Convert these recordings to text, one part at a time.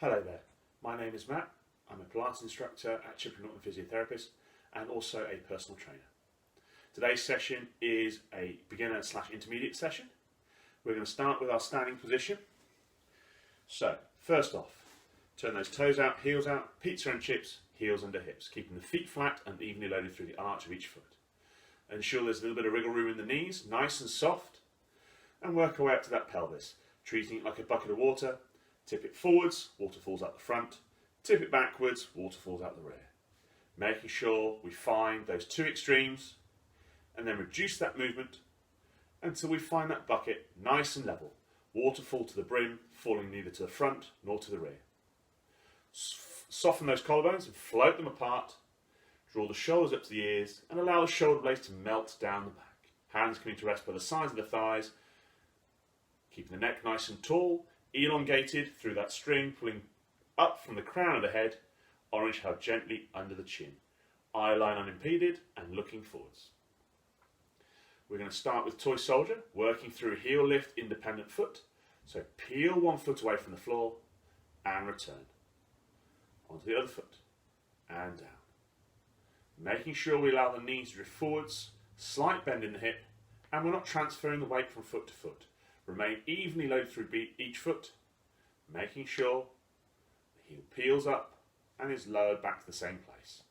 Hello there, my name is Matt. I'm a Pilates instructor at Chipping Norton Physiotherapist and also a personal trainer. Today's session is a beginner/intermediate session. We're going to start with our standing position. So, first off, turn those toes out, heels out, pizza and chips, heels under hips, keeping the feet flat and evenly loaded through the arch of each foot. Ensure there's a little bit of wriggle room in the knees, nice and soft, and work our way up to that pelvis, treating it like a bucket of water. Tip it forwards, water falls out the front. Tip it backwards, water falls out the rear. Making sure we find those two extremes and then reduce that movement until we find that bucket nice and level. Waterfall to the brim, falling neither to the front nor to the rear. Soften those collarbones and float them apart. Draw the shoulders up to the ears and allow the shoulder blades to melt down the back. Hands coming to rest by the sides of the thighs. Keeping the neck nice and tall, elongated through that string, pulling up from the crown of the head, orange held gently under the chin. Eye line unimpeded and looking forwards. We're going to start with toy soldier, working through heel lift, independent foot. So peel one foot away from the floor and return. Onto the other foot and down. Making sure we allow the knees to drift forwards, slight bend in the hip, and we're not transferring the weight from foot to foot. Remain evenly loaded through each foot, making sure the heel peels up and is lowered back to the same place.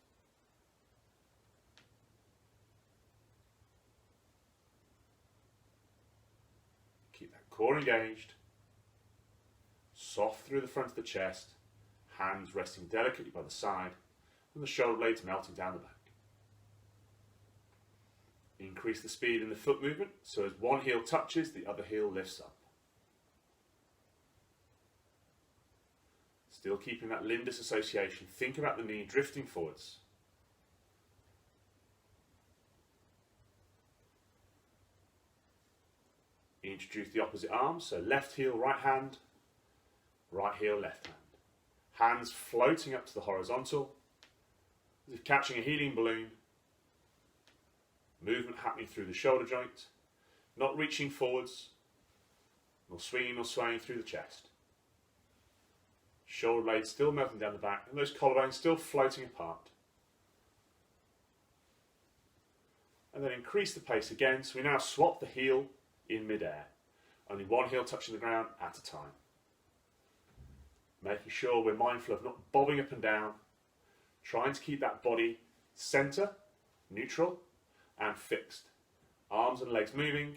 Keep that core engaged, soft through the front of the chest, hands resting delicately by the side, and the shoulder blades melting down the back. Increase the speed in the foot movement, so as one heel touches, the other heel lifts up. Still keeping that limb disassociation. Think about the knee drifting forwards. Introduce the opposite arm, so left heel, right hand, right heel, left hand. Hands floating up to the horizontal, as if catching a helium balloon. Movement happening through the shoulder joint, not reaching forwards, nor swinging or swaying through the chest. Shoulder blades still melting down the back, and those collarbones still floating apart. And then increase the pace again, so we now swap the heel in mid-air. Only one heel touching the ground at a time. Making sure we're mindful of not bobbing up and down, trying to keep that body centre, neutral, and fixed. Arms and legs moving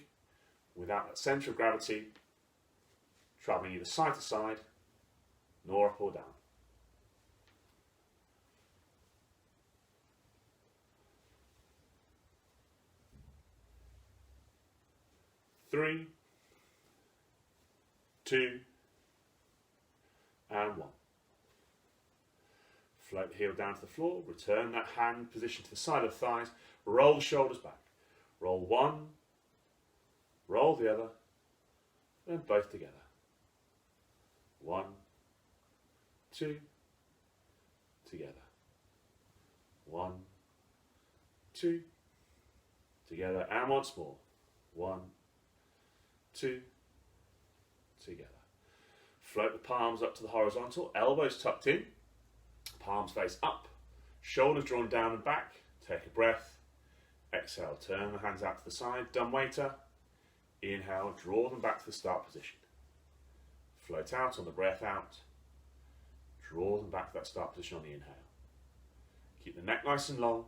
without that centre of gravity, travelling either side to side, nor up or down. Three, two, and one. Float the heel down to the floor, return that hand position to the side of the thighs, roll the shoulders back. Roll one, roll the other, then both together. 1, 2, together. 1, 2, together. And once more. 1, 2, together. Float the palms up to the horizontal, elbows tucked in, palms face up, shoulders drawn down and back. Take a breath. Exhale, turn the hands out to the side, dumbwaiter. Inhale, draw them back to the start position. Float out on the breath out. Draw them back to that start position on the inhale. Keep the neck nice and long.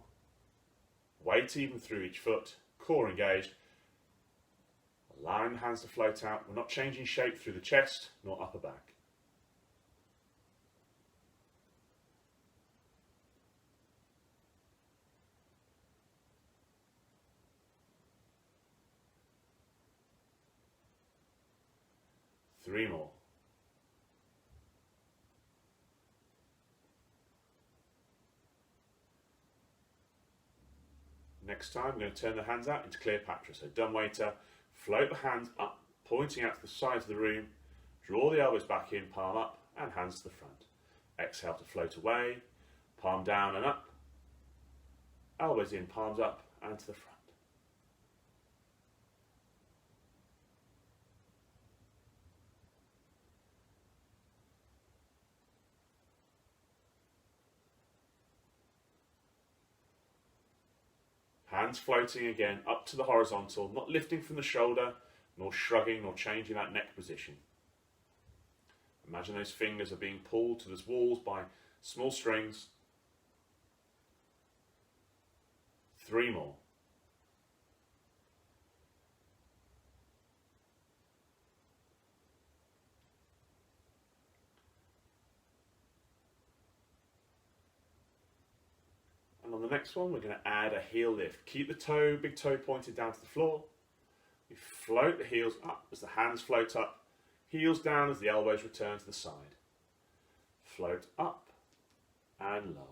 Weight even through each foot, core engaged. Allowing the hands to float out. We're not changing shape through the chest nor upper back. Three more. Next time, I'm going to turn the hands out into Cleopatra. So dumbwaiter, float the hands up, pointing out to the sides of the room. Draw the elbows back in, palm up, and hands to the front. Exhale to float away, palm down and up. Elbows in, palms up, and to the front. Hands floating again up to the horizontal, not lifting from the shoulder, nor shrugging, nor changing that neck position. Imagine those fingers are being pulled to those walls by small strings. 3 more. And on the next one, we're going to add a heel lift. Keep the big toe pointed down to the floor. We float the heels up as the hands float up. Heels down as the elbows return to the side. Float up and lower.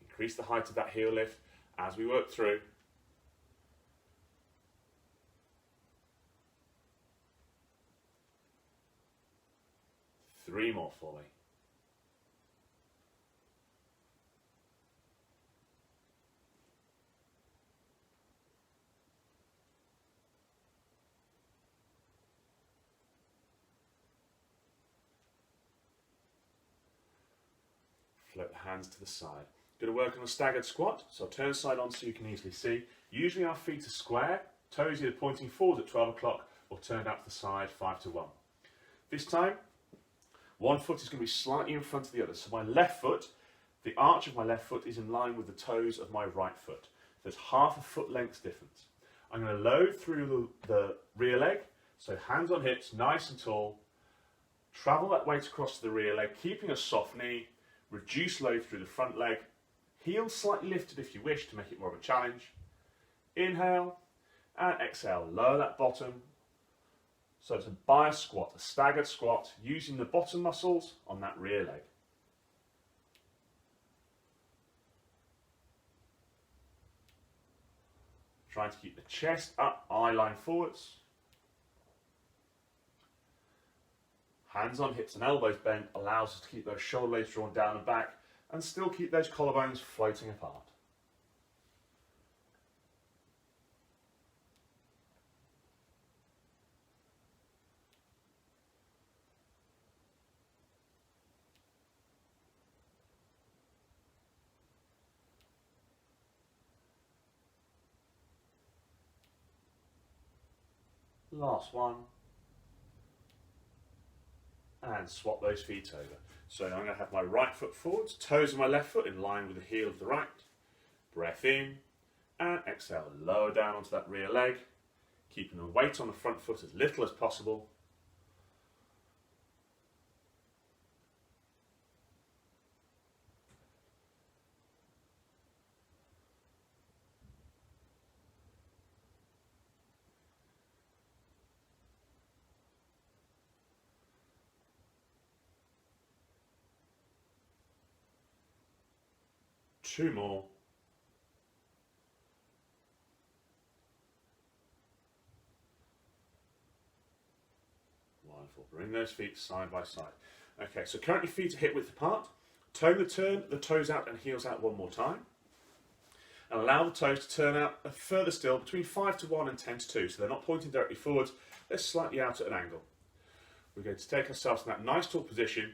Increase the height of that heel lift as we work through. Three more for me. Float the hands to the side. Going to work on a staggered squat, so I'll turn side on so you can easily see. Usually our feet are square, toes either pointing forward at 12 o'clock or turned out to the side 5 to 1. This time, one foot is going to be slightly in front of the other. So my left foot, the arch of my left foot is in line with the toes of my right foot. There's half a foot length difference. I'm going to load through the rear leg, so hands on hips, nice and tall. Travel that weight across to the rear leg, keeping a soft knee. Reduce load through the front leg. Heels slightly lifted if you wish to make it more of a challenge. Inhale and exhale. Lower that bottom. So it's a bias squat, a staggered squat, using the bottom muscles on that rear leg. Trying to keep the chest up, eye line forwards. Hands on hips and elbows bent allows us to keep those shoulder blades drawn down and back and still keep those collarbones floating apart. Last one. And swap those feet over. So I'm going to have my right foot forwards, toes of my left foot in line with the heel of the right. Breath in and exhale. Lower down onto that rear leg, keeping the weight on the front foot as little as possible. Two more. Wonderful. Bring those feet side by side. Okay, so currently feet are hip width apart. Turn the toes out and heels out one more time. And allow the toes to turn out further still between 5 to 1 and 10 to 2. So they're not pointing directly forwards, they're slightly out at an angle. We're going to take ourselves in that nice tall position,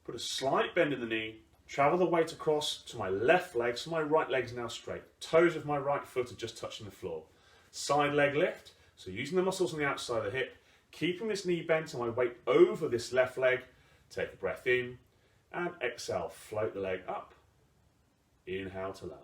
put a slight bend in the knee, travel the weight across to my left leg, so my right leg's now straight. Toes of my right foot are just touching the floor. Side leg lift, so using the muscles on the outside of the hip, keeping this knee bent and my weight over this left leg. Take a breath in and exhale, float the leg up. Inhale to lower.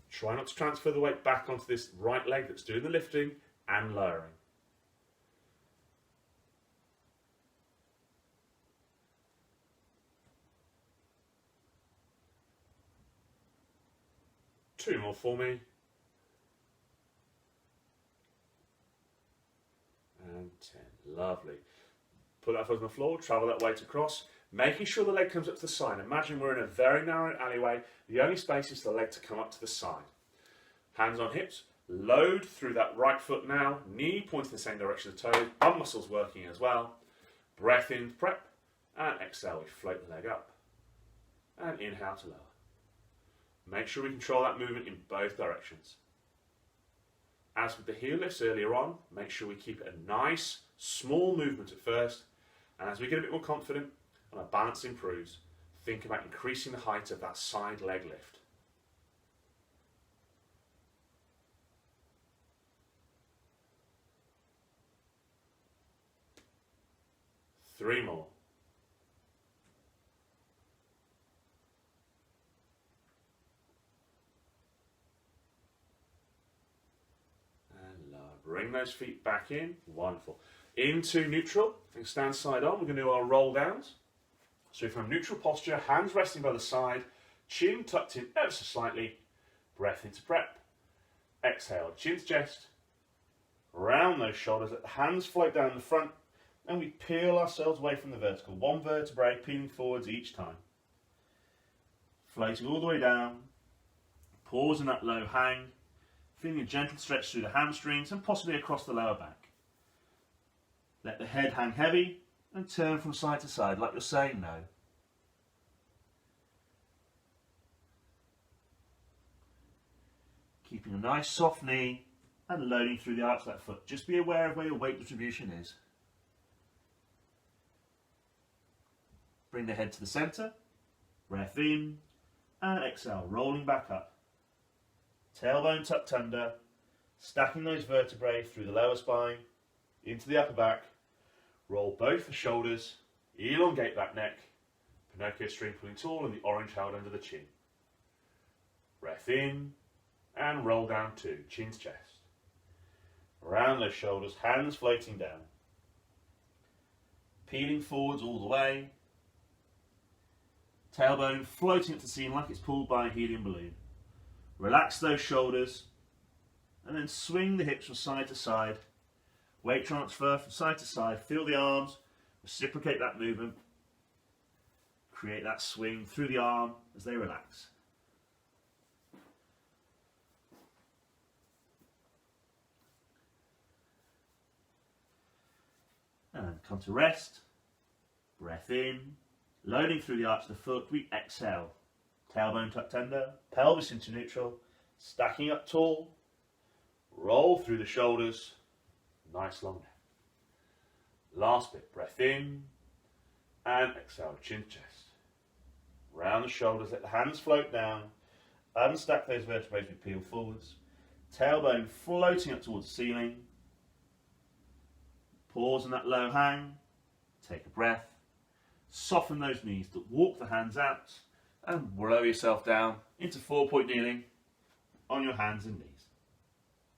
Try not to transfer the weight back onto this right leg that's doing the lifting and lowering. Two more for me. And 10. Lovely. Put that foot on the floor, travel that weight across, making sure the leg comes up to the side. Imagine we're in a very narrow alleyway. The only space is for the leg to come up to the side. Hands on hips, Load through that right foot now, knee pointing the same direction as the toes, bum muscles working as well. Breath in, prep, and exhale, we float the leg up. And inhale to lower. Make sure we control that movement in both directions. As with the heel lifts earlier on, make sure we keep it a nice, small movement at first, and as we get a bit more confident and our balance improves, think about increasing the height of that side leg lift. Three more. And lower. Bring those feet back in. Wonderful. Into neutral. And stand side on. We're going to do our roll downs. So from neutral posture, hands resting by the side, chin tucked in ever so slightly. Breath into prep. Exhale, chin to chest. Round those shoulders. Let the hands float down the front. And we peel ourselves away from the vertical. One vertebrae peeling forwards each time. Floating all the way down. Pause in that low hang. Feeling a gentle stretch through the hamstrings and possibly across the lower back. Let the head hang heavy and turn from side to side like you're saying no. Keeping a nice soft knee and loading through the arch of that foot. Just be aware of where your weight distribution is. Bring the head to the centre, breath in, and exhale, rolling back up. Tailbone tucked under, stacking those vertebrae through the lower spine, into the upper back. Roll both the shoulders, elongate that neck, Pinocchio string pulling tall and the orange held under the chin. Breath in, and roll down two, chin to chest. Around those shoulders, hands floating down. Peeling forwards all the way. Tailbone floating up to the ceiling like it's pulled by a helium balloon. Relax those shoulders and then swing the hips from side to side. Weight transfer from side to side. Feel the arms, reciprocate that movement. Create that swing through the arm as they relax. And come to rest. Breath in. Loading through the arch of the foot, we exhale. Tailbone tucked under, pelvis into neutral, stacking up tall. Roll through the shoulders. Nice long neck. Last bit, breath in, and exhale, chin to chest. Round the shoulders, let the hands float down. Unstack those vertebrae as we peel forwards. Tailbone floating up towards the ceiling. Pause in that low hang. Take a breath. Soften those knees, walk the hands out and lower yourself down into 4-point kneeling on your hands and knees.